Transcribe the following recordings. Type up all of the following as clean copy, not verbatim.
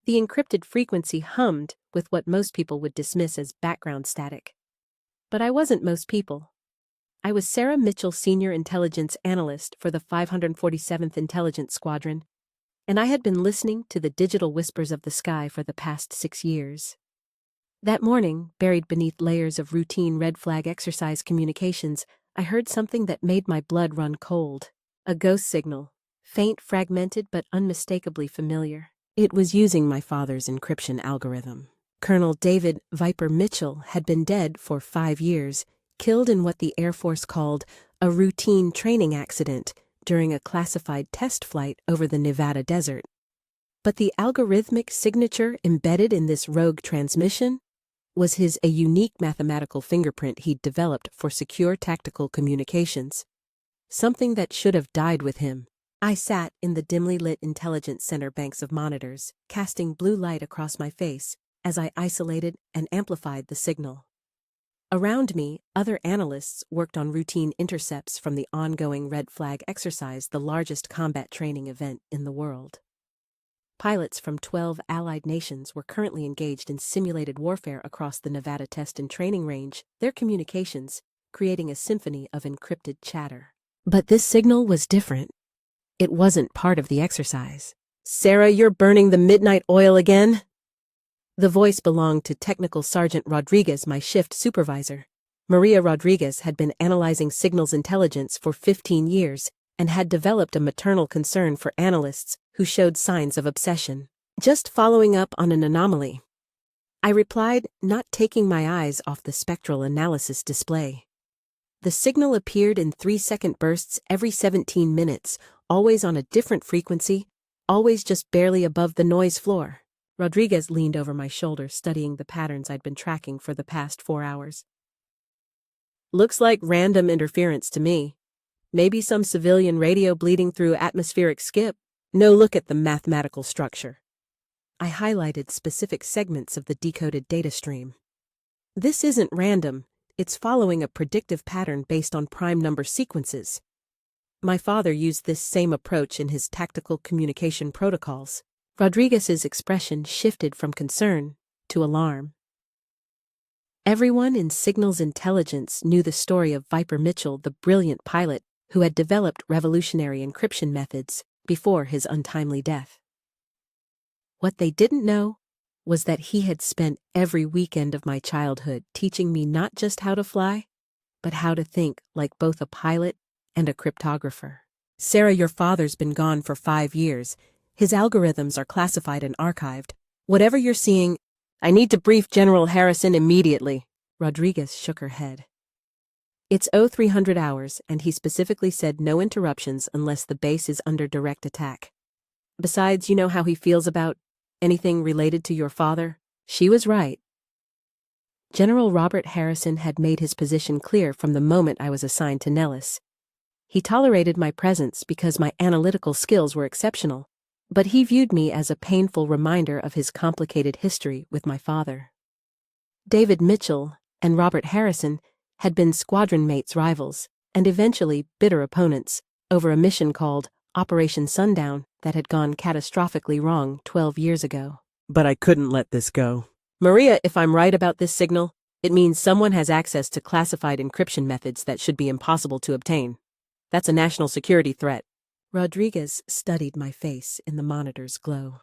The encrypted frequency hummed with what most people would dismiss as background static. But I wasn't most people. I was Sarah Mitchell, Senior Intelligence Analyst for the 547th Intelligence Squadron, and I had been listening to the digital whispers of the sky for the past 6 years. That morning, buried beneath layers of routine red flag exercise communications, I heard something that made my blood run cold. A ghost signal, faint, fragmented, but unmistakably familiar. It was using my father's encryption algorithm. Colonel David Viper Mitchell had been dead for 5 years, killed in what the Air Force called a routine training accident during a classified test flight over the Nevada desert. But the algorithmic signature embedded in this rogue transmission was a unique mathematical fingerprint he'd developed for secure tactical communications. Something that should have died with him. I sat in the dimly lit intelligence center banks of monitors, casting blue light across my face as I isolated and amplified the signal. Around me, other analysts worked on routine intercepts from the ongoing red flag exercise, the largest combat training event in the world. Pilots from 12 allied nations were currently engaged in simulated warfare across the Nevada test and training range, their communications creating a symphony of encrypted chatter. But this signal was different. It wasn't part of the exercise. "Sarah, you're burning the midnight oil again?" The voice belonged to Technical Sergeant Rodriguez, my shift supervisor. Maria Rodriguez had been analyzing signals intelligence for 15 years and had developed a maternal concern for analysts who showed signs of obsession. "Just following up on an anomaly," I replied, not taking my eyes off the spectral analysis display. The signal appeared in 3-second bursts every 17 minutes, always on a different frequency, always just barely above the noise floor. Rodriguez leaned over my shoulder, studying the patterns I'd been tracking for the past 4 hours. "Looks like random interference to me. Maybe some civilian radio bleeding through atmospheric skip. No, look at the mathematical structure." I highlighted specific segments of the decoded data stream. "This isn't random. It's following a predictive pattern based on prime number sequences." My father used this same approach in his tactical communication protocols. Rodriguez's expression shifted from concern to alarm. Everyone in signals intelligence knew the story of Viper Mitchell, the brilliant pilot who had developed revolutionary encryption methods before his untimely death. What they didn't know was that he had spent every weekend of my childhood teaching me not just how to fly, but how to think like both a pilot and a cryptographer. "Sarah, your father's been gone for 5 years. His algorithms are classified and archived. Whatever you're seeing, I need to brief General Harrison immediately." Rodriguez shook her head. "It's 0300 hours, and he specifically said no interruptions unless the base is under direct attack. Besides, you know how he feels about anything related to your father." She was right. General Robert Harrison had made his position clear from the moment I was assigned to Nellis. He tolerated my presence because my analytical skills were exceptional, but he viewed me as a painful reminder of his complicated history with my father. David Mitchell and Robert Harrison had been squadron mates, rivals, and eventually bitter opponents over a mission called Operation Sundown that had gone catastrophically wrong 12 years ago. But I couldn't let this go. "Maria, if I'm right about this signal, it means someone has access to classified encryption methods that should be impossible to obtain. That's a national security threat." Rodriguez studied my face in the monitor's glow.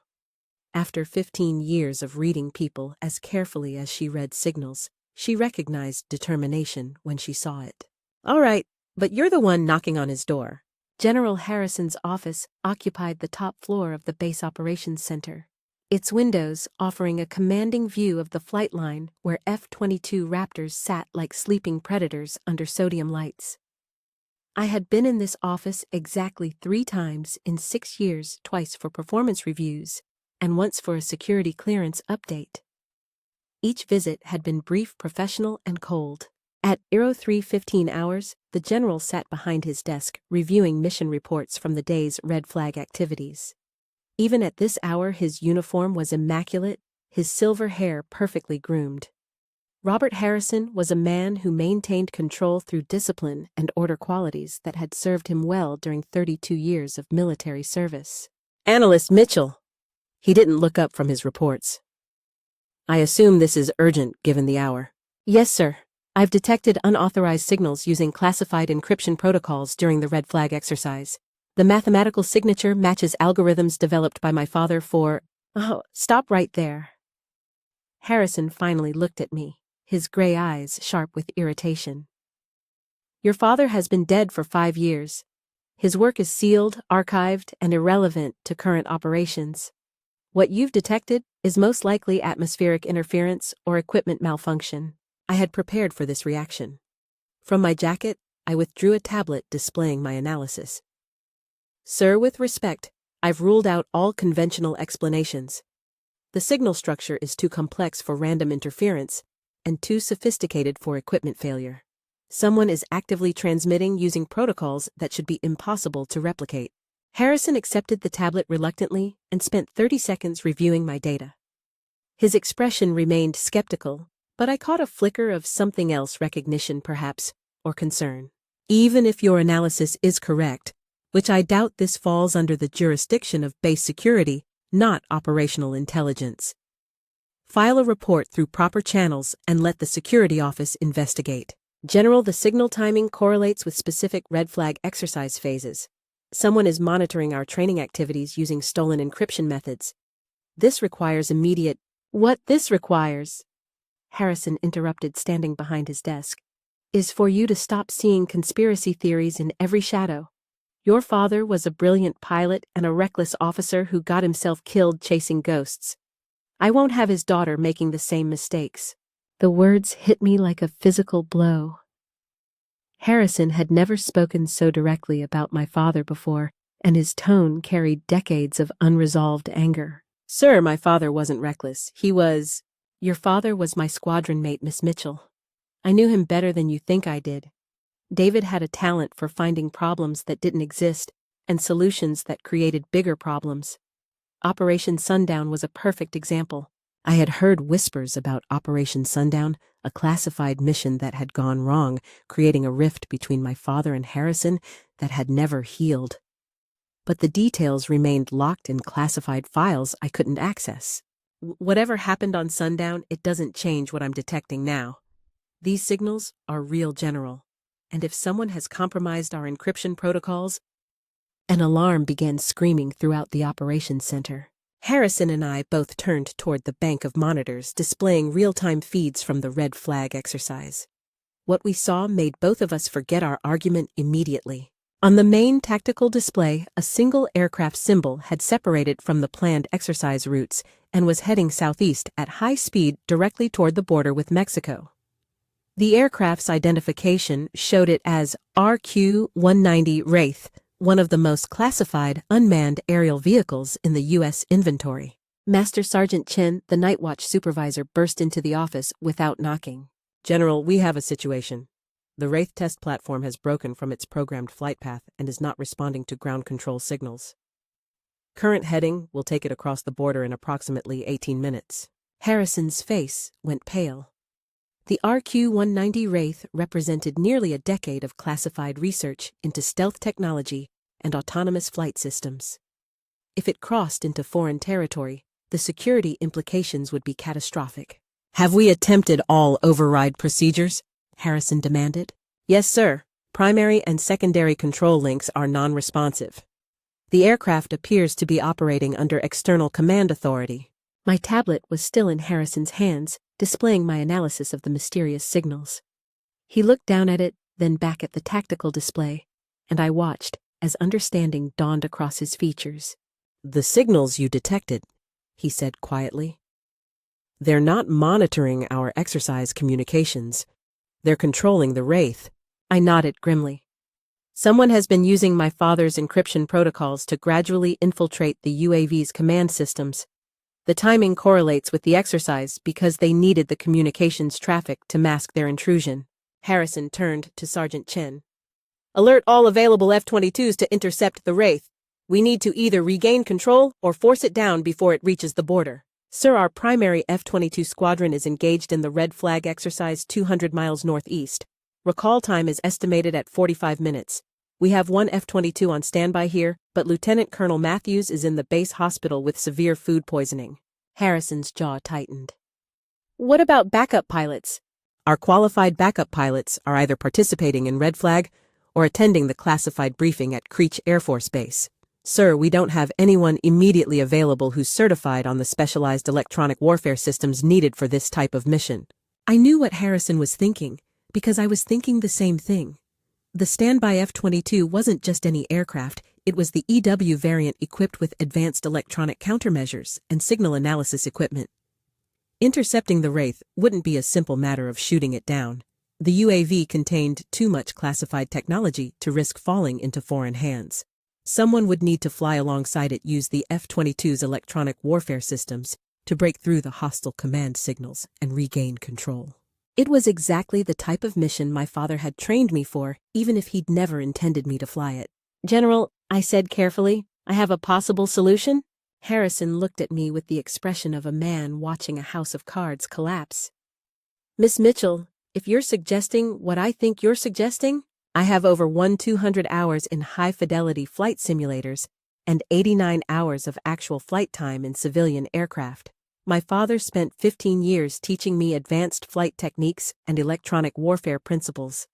After 15 years of reading people as carefully as she read signals, she recognized determination when she saw it. "All right, but you're the one knocking on his door." General Harrison's office occupied the top floor of the Base Operations Center, its windows offering a commanding view of the flight line where F-22 Raptors sat like sleeping predators under sodium lights. I had been in this office exactly 3 times in 6 years, twice for performance reviews, and once for a security clearance update. Each visit had been brief, professional, and cold. At 03:15 hours, the general sat behind his desk reviewing mission reports from the day's red flag activities. Even at this hour, his uniform was immaculate, his silver hair perfectly groomed. Robert Harrison was a man who maintained control through discipline and order, qualities that had served him well during 32 years of military service. "Analyst Mitchell, He didn't look up from his reports. I assume this is urgent given the hour. Yes, sir. I've detected unauthorized signals using classified encryption protocols during the red flag exercise. The mathematical signature matches algorithms developed by my father for— Oh, stop right there. Harrison finally looked at me, his gray eyes sharp with irritation. Your father has been dead for 5 years. His work is sealed, archived, and irrelevant to current operations. What you've detected is most likely atmospheric interference or equipment malfunction. I had prepared for this reaction. From my jacket, I withdrew a tablet displaying my analysis. Sir, with respect, I've ruled out all conventional explanations. The signal structure is too complex for random interference and too sophisticated for equipment failure. Someone is actively transmitting using protocols that should be impossible to replicate. Harrison accepted the tablet reluctantly and spent 30 seconds reviewing my data. His expression remained skeptical, but I caught a flicker of something else, recognition perhaps, or concern. Even if your analysis is correct, which I doubt, this falls under the jurisdiction of base security, not operational intelligence. File a report through proper channels and let the security office investigate. General, the signal timing correlates with specific red flag exercise phases. Someone is monitoring our training activities using stolen encryption methods. This requires immediate— What this requires, Harrison interrupted, standing behind his desk, is for you to stop seeing conspiracy theories in every shadow. Your father was a brilliant pilot and a reckless officer who got himself killed chasing ghosts. I won't have his daughter making the same mistakes. The words hit me like a physical blow. Harrison had never spoken so directly about my father before, and his tone carried decades of unresolved anger. Sir, my father wasn't reckless. He was— Your father was my squadron mate, Miss Mitchell. I knew him better than you think I did. David had a talent for finding problems that didn't exist and solutions that created bigger problems. Operation Sundown was a perfect example. I had heard whispers about Operation Sundown, a classified mission that had gone wrong, creating a rift between my father and Harrison that had never healed. But the details remained locked in classified files I couldn't access. Whatever happened on Sundown, it doesn't change what I'm detecting now. These signals are real, General. And if someone has compromised our encryption protocols— An alarm began screaming throughout the operations center. Harrison and I both turned toward the bank of monitors displaying real-time feeds from the red flag exercise. What we saw made both of us forget our argument immediately. On the main tactical display, a single aircraft symbol had separated from the planned exercise routes and was heading southeast at high speed directly toward the border with Mexico. The aircraft's identification showed it as RQ-190 Wraith, one of the most classified unmanned aerial vehicles in the U.S. inventory. Master Sergeant Chen, the night watch supervisor, burst into the office without knocking. General, we have a situation. The Wraith test platform has broken from its programmed flight path and is not responding to ground control signals. Current heading will take it across the border in approximately 18 minutes. Harrison's face went pale. The RQ-190 Wraith represented nearly a decade of classified research into stealth technology and autonomous flight systems. If it crossed into foreign territory, the security implications would be catastrophic. Have we attempted all override procedures? Harrison demanded. Yes, sir. Primary and secondary control links are non-responsive. The aircraft appears to be operating under external command authority. My tablet was still in Harrison's hands, displaying my analysis of the mysterious signals. He looked down at it, then back at the tactical display, and I watched as understanding dawned across his features. The signals you detected, he said quietly. They're not monitoring our exercise communications. They're controlling the Wraith. I nodded grimly. Someone has been using my father's encryption protocols to gradually infiltrate the UAV's command systems. The timing correlates with the exercise because they needed the communications traffic to mask their intrusion. Harrison turned to Sergeant Chen. Alert all available F-22s to intercept the Wraith. We need to either regain control or force it down before it reaches the border. Sir, our primary F-22 squadron is engaged in the red flag exercise 200 miles northeast. Recall time is estimated at 45 minutes. We have one F-22 on standby here, but Lieutenant Colonel Matthews is in the base hospital with severe food poisoning. Harrison's jaw tightened. What about backup pilots? Our qualified backup pilots are either participating in Red Flag or attending the classified briefing at Creech Air Force Base. Sir, we don't have anyone immediately available who's certified on the specialized electronic warfare systems needed for this type of mission. I knew what Harrison was thinking, because I was thinking the same thing. The standby F-22 wasn't just any aircraft, it was the EW variant equipped with advanced electronic countermeasures and signal analysis equipment. Intercepting the Wraith wouldn't be a simple matter of shooting it down. The UAV contained too much classified technology to risk falling into foreign hands. Someone would need to fly alongside it, use the F-22's electronic warfare systems to break through the hostile command signals and regain control. It was exactly the type of mission my father had trained me for, even if he'd never intended me to fly it. General, I said carefully, I have a possible solution. Harrison looked at me with the expression of a man watching a house of cards collapse. Miss Mitchell, if you're suggesting what I think you're suggesting, I have over 200 hours in high-fidelity flight simulators and 89 hours of actual flight time in civilian aircraft. My father spent 15 years teaching me advanced flight techniques and electronic warfare principles.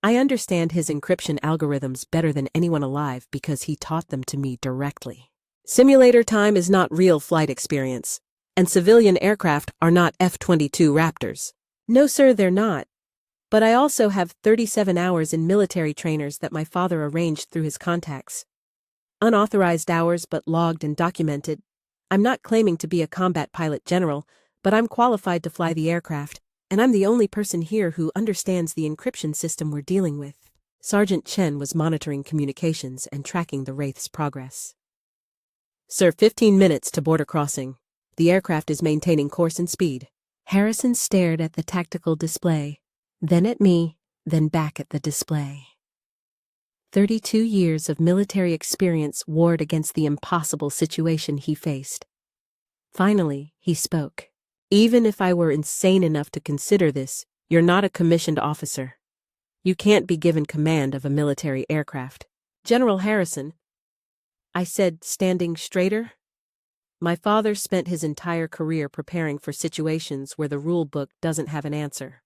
I understand his encryption algorithms better than anyone alive because he taught them to me directly. Simulator time is not real flight experience, and civilian aircraft are not F-22 Raptors. No, sir, they're not. But I also have 37 hours in military trainers that my father arranged through his contacts. Unauthorized hours but logged and documented. I'm not claiming to be a combat pilot general, but I'm qualified to fly the aircraft, and I'm the only person here who understands the encryption system we're dealing with. Sergeant Chen was monitoring communications and tracking the Wraith's progress. Sir, 15 minutes to border crossing. The aircraft is maintaining course and speed. Harrison stared at the tactical display, then at me, then back at the display. 32 years of military experience warred against the impossible situation he faced. Finally, he spoke. Even if I were insane enough to consider this, you're not a commissioned officer. You can't be given command of a military aircraft. General Harrison, I said, standing straighter. My father spent his entire career preparing for situations where the rule book doesn't have an answer.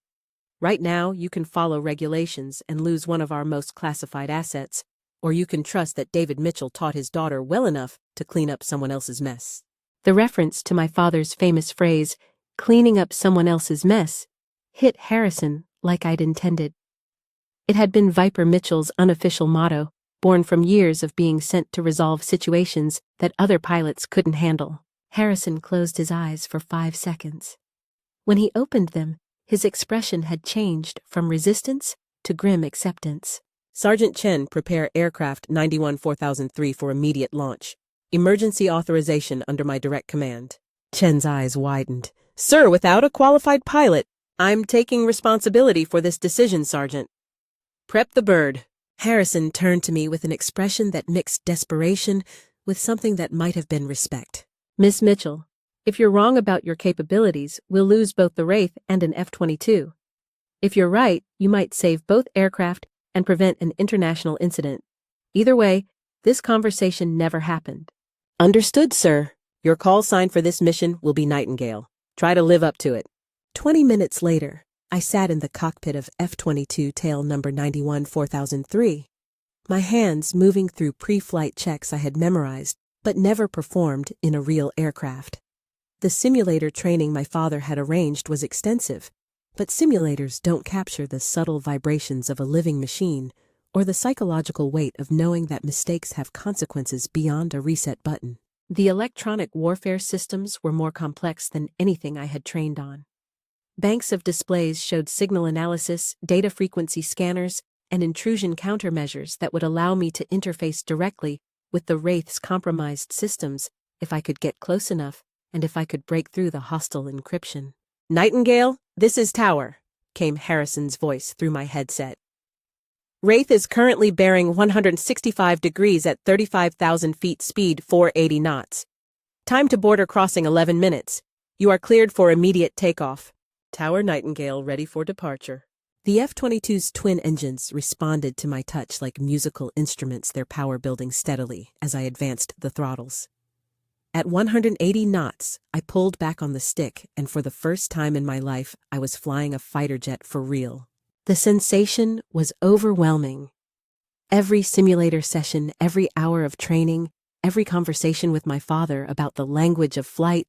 Right now, you can follow regulations and lose one of our most classified assets, or you can trust that David Mitchell taught his daughter well enough to clean up someone else's mess. The reference to my father's famous phrase, cleaning up someone else's mess, hit Harrison like I'd intended. It had been Viper Mitchell's unofficial motto, born from years of being sent to resolve situations that other pilots couldn't handle. Harrison closed his eyes for 5 seconds. When he opened them, his expression had changed from resistance to grim acceptance. Sergeant Chen, prepare aircraft 91-4003 for immediate launch. Emergency authorization under my direct command. Chen's eyes widened. Sir, without a qualified pilot, I'm taking responsibility for this decision, Sergeant. Prep the bird. Harrison turned to me with an expression that mixed desperation with something that might have been respect. Miss Mitchell, if you're wrong about your capabilities, we'll lose both the Wraith and an F-22. If you're right, you might save both aircraft and prevent an international incident. Either way, this conversation never happened. Understood, sir. Your call sign for this mission will be Nightingale. Try to live up to it. 20 minutes later, I sat in the cockpit of F-22 tail number 91-4003, my hands moving through pre-flight checks I had memorized but never performed in a real aircraft. The simulator training my father had arranged was extensive, but simulators don't capture the subtle vibrations of a living machine or the psychological weight of knowing that mistakes have consequences beyond a reset button. The electronic warfare systems were more complex than anything I had trained on. Banks of displays showed signal analysis, data frequency scanners, and intrusion countermeasures that would allow me to interface directly with the Wraith's compromised systems if I could get close enough and if I could break through the hostile encryption. Nightingale, this is Tower, came Harrison's voice through my headset. Wraith is currently bearing 165 degrees at 35,000 feet speed 480 knots. Time to border crossing 11 minutes. You are cleared for immediate takeoff. Tower Nightingale ready for departure. The F-22's twin engines responded to my touch like musical instruments, their power building steadily as I advanced the throttles. At 180 knots, I pulled back on the stick, and for the first time in my life, I was flying a fighter jet for real. The sensation was overwhelming. Every simulator session, every hour of training, every conversation with my father about the language of flight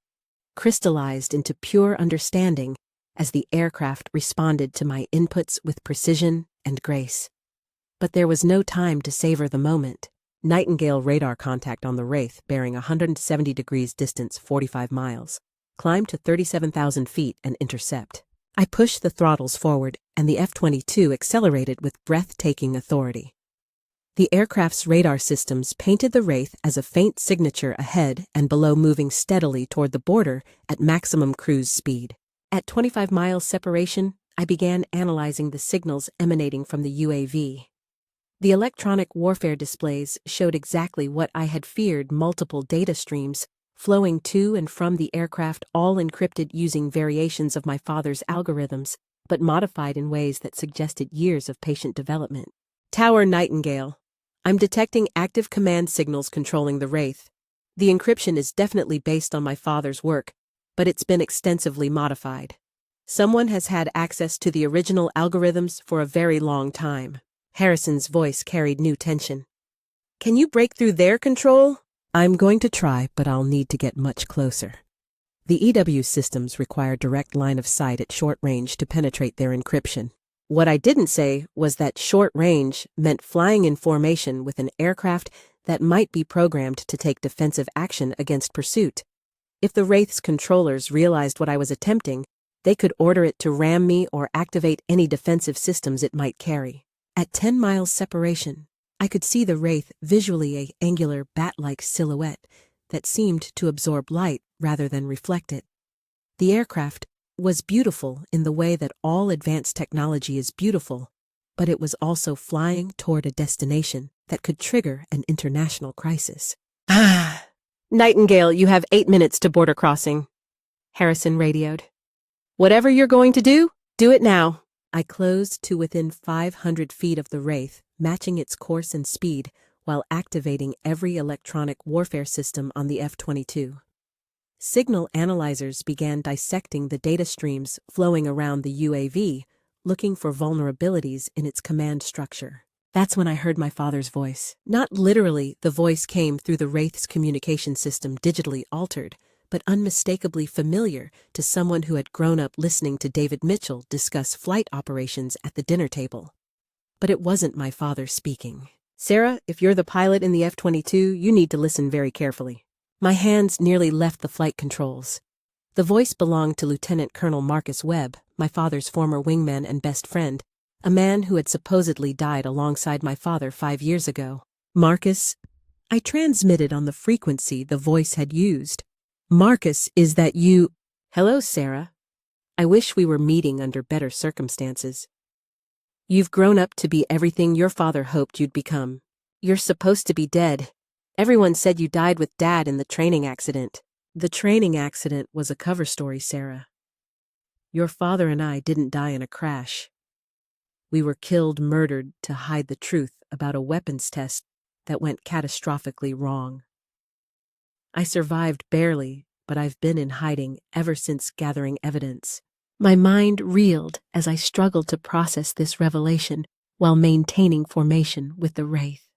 crystallized into pure understanding as the aircraft responded to my inputs with precision and grace. But there was no time to savor the moment. Nightingale radar contact on the Wraith, bearing 170 degrees distance 45 miles, climbed to 37,000 feet and intercept. I pushed the throttles forward, and the F-22 accelerated with breathtaking authority. The aircraft's radar systems painted the Wraith as a faint signature ahead and below, moving steadily toward the border at maximum cruise speed. At 25 miles separation, I began analyzing the signals emanating from the UAV. The electronic warfare displays showed exactly what I had feared: multiple data streams flowing to and from the aircraft, all encrypted using variations of my father's algorithms, but modified in ways that suggested years of patient development. Tower Nightingale. I'm detecting active command signals controlling the Wraith. The encryption is definitely based on my father's work, but it's been extensively modified. Someone has had access to the original algorithms for a very long time. Harrison's voice carried new tension. Can you break through their control? I'm going to try, but I'll need to get much closer. The EW systems require direct line of sight at short range to penetrate their encryption. What I didn't say was that short range meant flying in formation with an aircraft that might be programmed to take defensive action against pursuit. If the Wraith's controllers realized what I was attempting, they could order it to ram me or activate any defensive systems it might carry. At 10 miles separation, I could see the Wraith visually, a angular bat-like silhouette that seemed to absorb light rather than reflect it. The aircraft was beautiful in the way that all advanced technology is beautiful, but it was also flying toward a destination that could trigger an international crisis. Nightingale, you have 8 minutes to border crossing, Harrison radioed. Whatever you're going to do it now. I closed to within 500 feet of the Wraith, matching its course and speed while activating every electronic warfare system on the F-22. Signal analyzers began dissecting the data streams flowing around the UAV, looking for vulnerabilities in its command structure. That's when I heard my father's voice. Not literally, the voice came through the Wraith's communication system, digitally altered, but unmistakably familiar to someone who had grown up listening to David Mitchell discuss flight operations at the dinner table. But it wasn't my father speaking. Sarah, if you're the pilot in the F-22, you need to listen very carefully. My hands nearly left the flight controls. The voice belonged to Lieutenant Colonel Marcus Webb, my father's former wingman and best friend, a man who had supposedly died alongside my father 5 years ago. Marcus, I transmitted on the frequency the voice had used. Marcus, is that you? Hello, Sarah. I wish we were meeting under better circumstances. You've grown up to be everything your father hoped you'd become. You're supposed to be dead. Everyone said you died with Dad in the training accident. The training accident was a cover story, Sarah. Your father and I didn't die in a crash. We were killed, murdered to hide the truth about a weapons test that went catastrophically wrong. I survived barely, but I've been in hiding ever since gathering evidence. My mind reeled as I struggled to process this revelation while maintaining formation with the Wraith.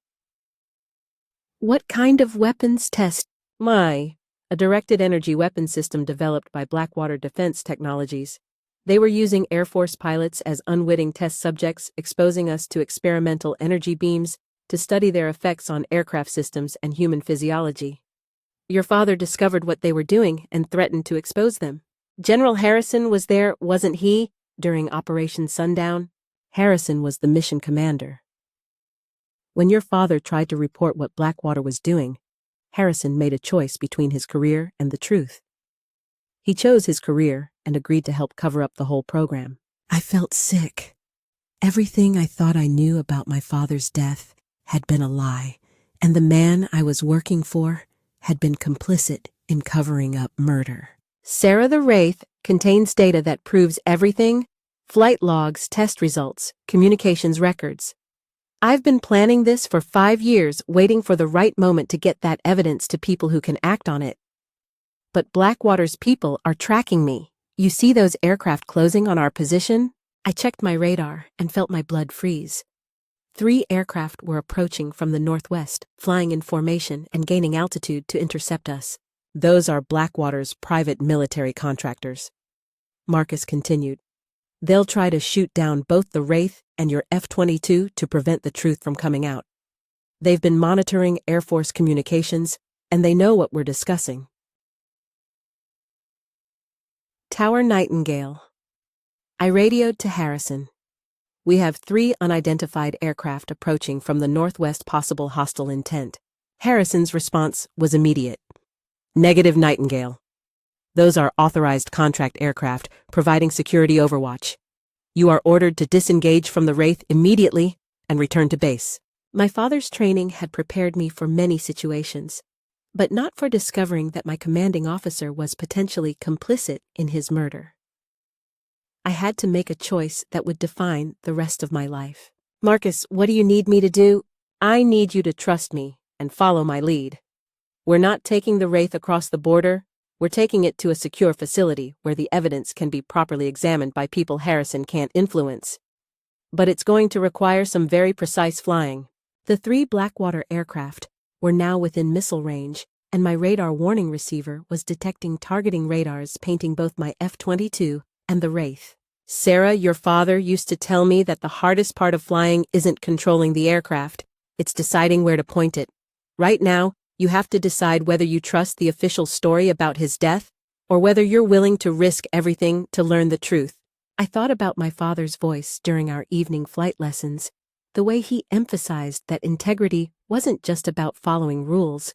What kind of weapons test? A directed energy weapon system developed by Blackwater Defense Technologies. They were using Air Force pilots as unwitting test subjects, exposing us to experimental energy beams to study their effects on aircraft systems and human physiology. Your father discovered what they were doing and threatened to expose them. General Harrison was there, wasn't he, during Operation Sundown? Harrison was the mission commander. When your father tried to report what Blackwater was doing, Harrison made a choice between his career and the truth. He chose his career and agreed to help cover up the whole program. I felt sick. Everything I thought I knew about my father's death had been a lie, and the man I was working for had been complicit in covering up murder. Sarah the Wraith contains data that proves everything Flight logs, test results, communications records. I've been planning this for 5 years, waiting for the right moment to get that evidence to people who can act on it. But Blackwater's people are tracking me. You see those aircraft closing on our position? I checked my radar and felt my blood freeze. 3 aircraft were approaching from the northwest, flying in formation and gaining altitude to intercept us. Those are Blackwater's private military contractors. Marcus continued. They'll try to shoot down both the Wraith and your F-22 to prevent the truth from coming out. They've been monitoring Air Force communications, and they know what we're discussing. Tower Nightingale. I radioed to Harrison. We have 3 unidentified aircraft approaching from the northwest, possible hostile intent. Harrison's response was immediate. Negative, Nightingale. Those are authorized contract aircraft providing security overwatch. You are ordered to disengage from the Wraith immediately and return to base. My father's training had prepared me for many situations, but not for discovering that my commanding officer was potentially complicit in his murder. I had to make a choice that would define the rest of my life. Marcus, what do you need me to do? I need you to trust me and follow my lead. We're not taking the Wraith across the border. We're taking it to a secure facility where the evidence can be properly examined by people Harrison can't influence. But it's going to require some very precise flying. The 3 Blackwater aircraft were now within missile range, and my radar warning receiver was detecting targeting radars painting both my F-22 and the Wraith. Sarah, your father used to tell me that the hardest part of flying isn't controlling the aircraft, it's deciding where to point it. Right now, you have to decide whether you trust the official story about his death, or whether you're willing to risk everything to learn the truth. I thought about my father's voice during our evening flight lessons, the way he emphasized that integrity wasn't just about following rules,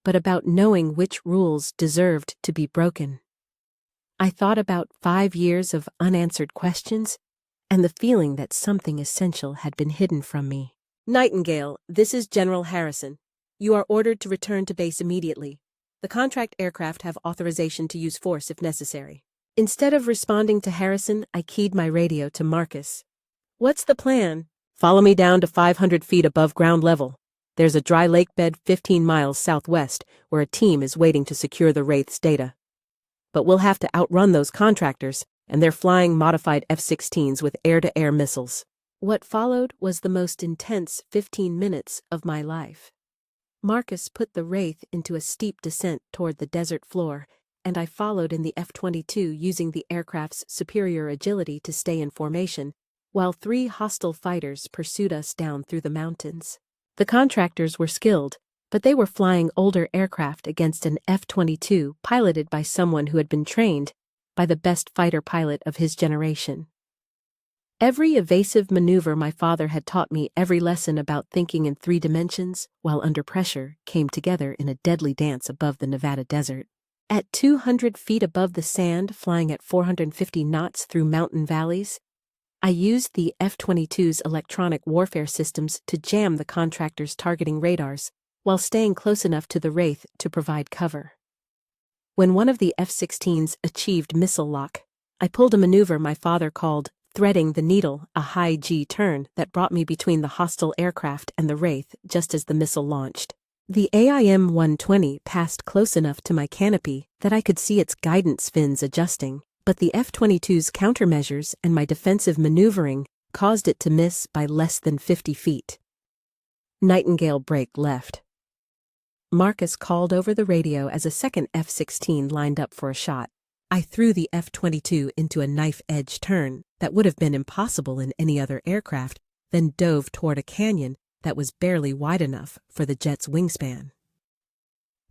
but about knowing which rules deserved to be broken. I thought about 5 years of unanswered questions, and the feeling that something essential had been hidden from me. Nightingale, this is General Harrison. You are ordered to return to base immediately. The contract aircraft have authorization to use force if necessary. Instead of responding to Harrison, I keyed my radio to Marcus. What's the plan? Follow me down to 500 feet above ground level. There's a dry lake bed 15 miles southwest where a team is waiting to secure the Wraith's data. But we'll have to outrun those contractors, and they're flying modified F-16s with air-to-air missiles. What followed was the most intense 15 minutes of my life. Marcus put the Wraith into a steep descent toward the desert floor, and I followed in the F-22 using the aircraft's superior agility to stay in formation, while 3 hostile fighters pursued us down through the mountains. The contractors were skilled, but they were flying older aircraft against an F-22 piloted by someone who had been trained by the best fighter pilot of his generation. Every evasive maneuver my father had taught me, every lesson about thinking in 3 dimensions while under pressure, came together in a deadly dance above the Nevada desert. At 200 feet above the sand, flying at 450 knots through mountain valleys, I used the F-22's electronic warfare systems to jam the contractors' targeting radars, while staying close enough to the Wraith to provide cover. When one of the F-16s achieved missile lock, I pulled a maneuver my father called threading the needle, a high G turn that brought me between the hostile aircraft and the Wraith just as the missile launched. The AIM-120 passed close enough to my canopy that I could see its guidance fins adjusting, but the F-22's countermeasures and my defensive maneuvering caused it to miss by less than 50 feet. Nightingale brake left. Marcus called over the radio as a second F-16 lined up for a shot. I threw the F-22 into a knife-edge turn that would have been impossible in any other aircraft, then dove toward a canyon that was barely wide enough for the jet's wingspan.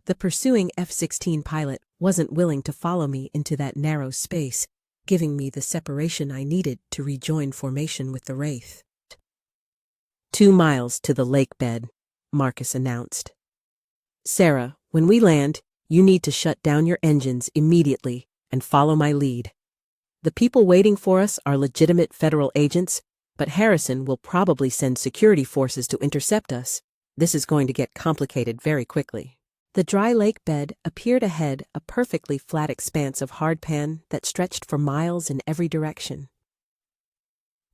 The pursuing F-16 pilot wasn't willing to follow me into that narrow space, giving me the separation I needed to rejoin formation with the Wraith. 2 miles to the lake bed, Marcus announced. Sarah, when we land, you need to shut down your engines immediately and follow my lead. The people waiting for us are legitimate federal agents, but Harrison will probably send security forces to intercept us. This is going to get complicated very quickly. The dry lake bed appeared ahead, a perfectly flat expanse of hardpan that stretched for miles in every direction.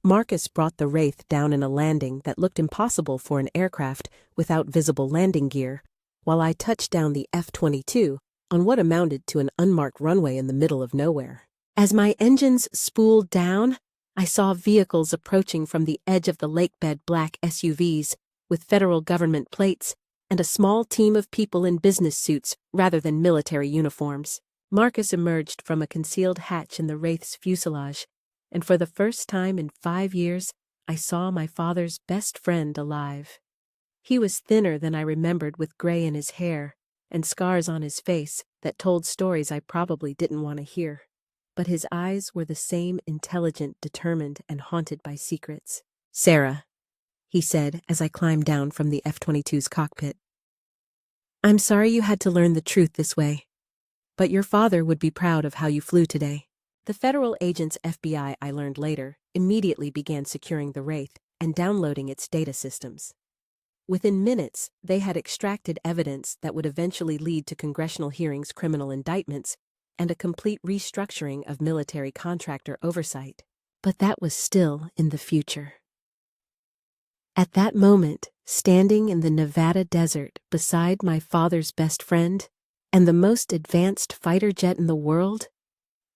Marcus brought the Wraith down in a landing that looked impossible for an aircraft without visible landing gear, while I touched down the F-22 on what amounted to an unmarked runway in the middle of nowhere. As my engines spooled down, I saw vehicles approaching from the edge of the lakebed, black SUVs with federal government plates and a small team of people in business suits rather than military uniforms. Marcus emerged from a concealed hatch in the Wraith's fuselage, and for the first time in 5 years, I saw my father's best friend alive. He was thinner than I remembered, with gray in his hair and scars on his face that told stories I probably didn't want to hear. But his eyes were the same, intelligent, determined, and haunted by secrets. "Sarah," he said as I climbed down from the F-22's cockpit. "I'm sorry you had to learn the truth this way, but your father would be proud of how you flew today." The federal agents, FBI, I learned later, immediately began securing the Wraith and downloading its data systems. Within minutes, they had extracted evidence that would eventually lead to congressional hearings, criminal indictments, and a complete restructuring of military contractor oversight. But that was still in the future. At that moment, standing in the Nevada desert beside my father's best friend and the most advanced fighter jet in the world,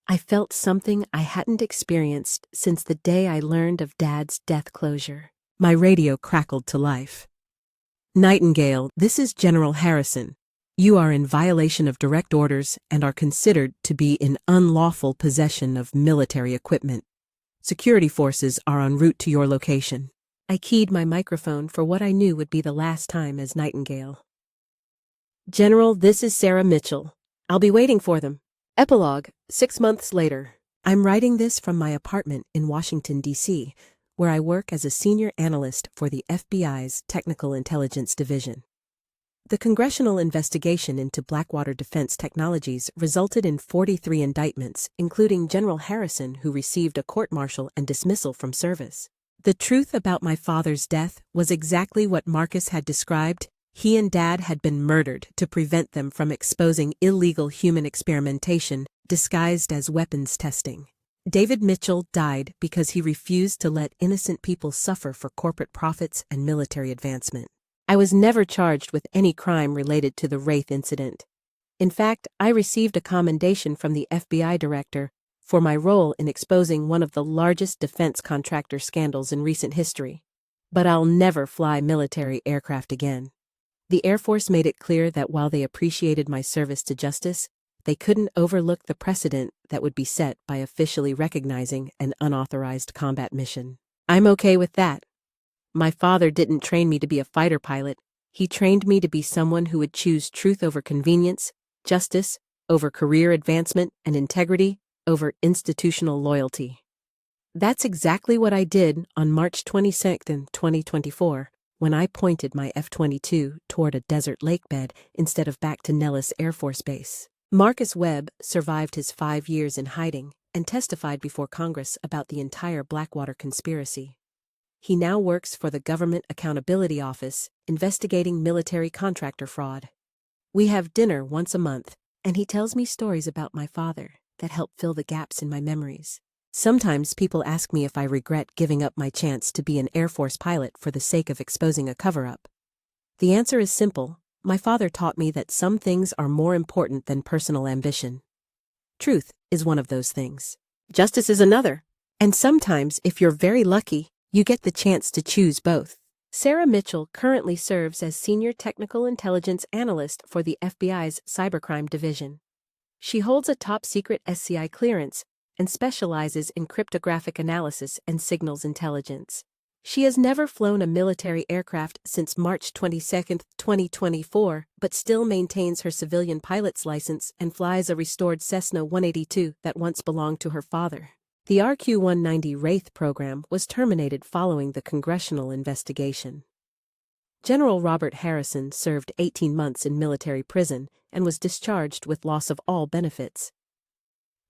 I felt something I hadn't experienced since the day I learned of Dad's death closure. My radio crackled to life. "Nightingale, this is General Harrison. You are in violation of direct orders and are considered to be in unlawful possession of military equipment. Security forces are en route to your location." I keyed my microphone for what I knew would be the last time as Nightingale. "General, this is Sarah Mitchell. I'll be waiting for them." Epilogue, 6 months later. I'm writing this from my apartment in Washington, D.C., where I work as a senior analyst for the FBI's Technical Intelligence Division. The congressional investigation into Blackwater Defense Technologies resulted in 43 indictments, including General Harrison, who received a court-martial and dismissal from service. The truth about my father's death was exactly what Marcus had described. He and Dad had been murdered to prevent them from exposing illegal human experimentation disguised as weapons testing. David Mitchell died because he refused to let innocent people suffer for corporate profits and military advancement. I was never charged with any crime related to the Wraith incident. In fact, I received a commendation from the FBI director for my role in exposing one of the largest defense contractor scandals in recent history. But I'll never fly military aircraft again. The Air Force made it clear that while they appreciated my service to justice, they couldn't overlook the precedent that would be set by officially recognizing an unauthorized combat mission. I'm okay with that. My father didn't train me to be a fighter pilot. He trained me to be someone who would choose truth over convenience, justice over career advancement, and integrity over institutional loyalty. That's exactly what I did on March 22, 2024, when I pointed my F-22 toward a desert lakebed instead of back to Nellis Air Force Base. Marcus Webb survived his 5 years in hiding and testified before Congress about the entire Blackwater conspiracy. He now works for the Government Accountability Office, investigating military contractor fraud. We have dinner once a month, and he tells me stories about my father that help fill the gaps in my memories. Sometimes people ask me if I regret giving up my chance to be an Air Force pilot for the sake of exposing a cover-up. The answer is simple. My father taught me that some things are more important than personal ambition. Truth is one of those things. Justice is another. And sometimes, if you're very lucky, you get the chance to choose both. Sarah Mitchell currently serves as Senior Technical Intelligence Analyst for the FBI's Cybercrime Division. She holds a top-secret SCI clearance and specializes in cryptographic analysis and signals intelligence. She has never flown a military aircraft since March 22, 2024, but still maintains her civilian pilot's license and flies a restored Cessna 182 that once belonged to her father. The RQ-190 Wraith program was terminated following the congressional investigation. General Robert Harrison served 18 months in military prison and was discharged with loss of all benefits.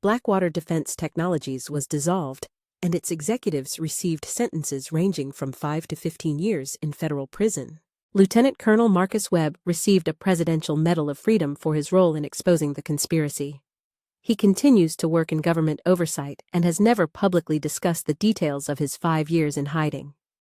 Blackwater Defense Technologies was dissolved, and its executives received sentences ranging from 5 to 15 years in federal prison. Lieutenant Colonel Marcus Webb received a Presidential Medal of Freedom for his role in exposing the conspiracy. He continues to work in government oversight and has never publicly discussed the details of his 5 years in hiding.